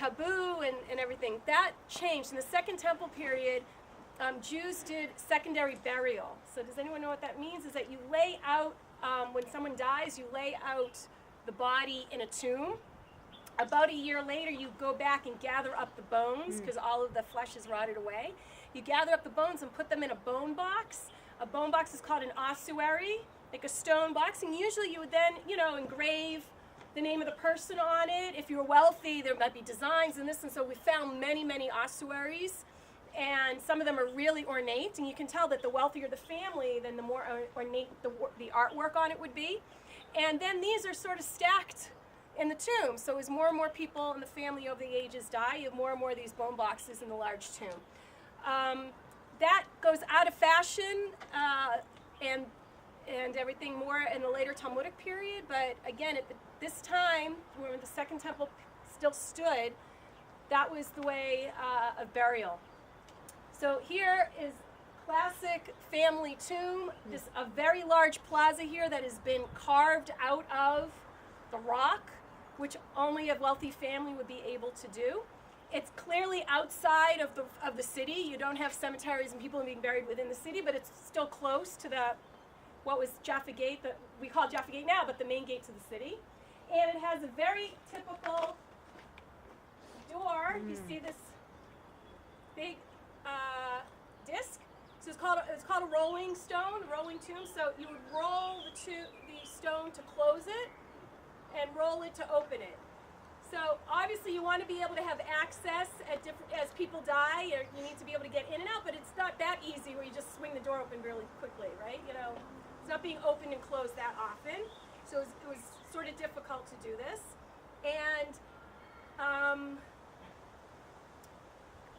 taboo and everything. That changed. In the Second Temple period, Jews did secondary burial. So does anyone know what that means? Is that you lay out, when someone dies, you lay out the body in a tomb. About a year later, you go back and gather up the bones because all of the flesh is rotted away. You gather up the bones and put them in a bone box. A bone box is called an ossuary, like a stone box, and usually you would then, engrave the name of the person on it. If you were wealthy, there might be designs and this, and so we found many, many ossuaries, and some of them are really ornate, and you can tell that the wealthier the family, then the more ornate the artwork on it would be. And then these are sort of stacked in the tomb. So as more and more people in the family over the ages die, you have more and more of these bone boxes in the large tomb. That goes out of fashion and everything more in the later Talmudic period. But again, at this time, when the Second Temple still stood, that was the way of burial. So here is classic family tomb. This a very large plaza here that has been carved out of the rock, which only a wealthy family would be able to do. It's clearly outside of the city. You don't have cemeteries and people being buried within the city, but it's still close to what was Jaffa Gate, that we call Jaffa Gate now, but the main gate to the city. And it has a very typical door. You see this big disc. So it's called a rolling stone, rolling tomb. So you would roll the stone to close it and roll it to open it. So obviously you want to be able to have access as people die, or you need to be able to get in and out, but it's not that easy where you just swing the door open really quickly, right? It's not being opened and closed that often. So it was sort of difficult to do this. And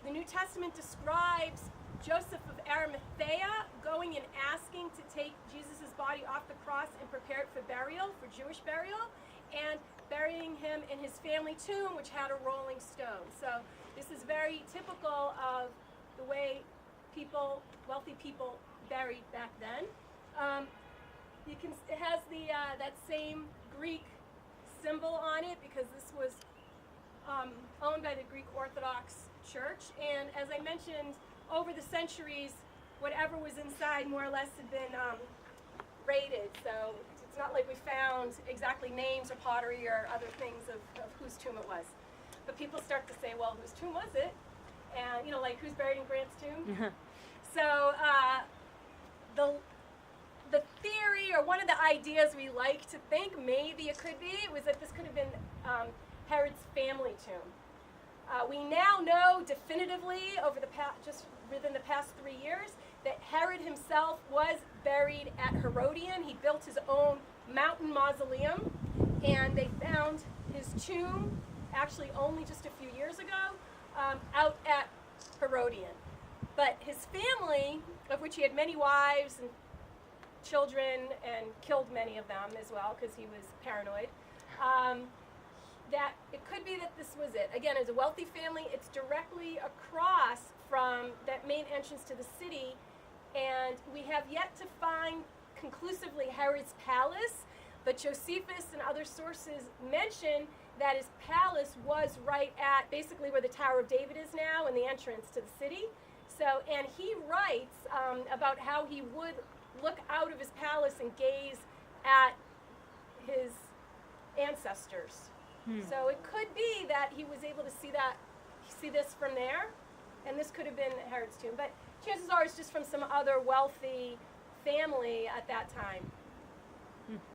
the New Testament describes Joseph of Arimathea going and asking to take Jesus' body off the cross and prepare it for burial, for Jewish burial, and burying him in his family tomb, which had a rolling stone. So this is very typical of the way wealthy people buried back then. It has that same Greek symbol on it because this was owned by the Greek Orthodox Church. And as I mentioned, over the centuries, whatever was inside more or less had been raided. So it's not like we found exactly names or pottery or other things of whose tomb it was. But people start to say, well, whose tomb was it? And, like who's buried in Grant's tomb? So the theory, or one of the ideas we like to think maybe it could be, was that this could have been Herod's family tomb. We now know definitively just within the past 3 years that Herod himself was buried at Herodion. He built his own mountain mausoleum, and they found his tomb actually only just a few years ago out at Herodion. But his family, of which he had many wives and children and killed many of them as well because he was paranoid, that it could be that this was it. Again, as a wealthy family, it's directly across from that main entrance to the city, and we have yet to find conclusively Herod's palace, but Josephus and other sources mention that his palace was right at basically where the Tower of David is now and the entrance to the city. So, and he writes about how he would look out of his palace and gaze at his ancestors. So it could be that he was able to see this from there, and this could have been Herod's tomb. But chances are it's just from some other wealthy family at that time.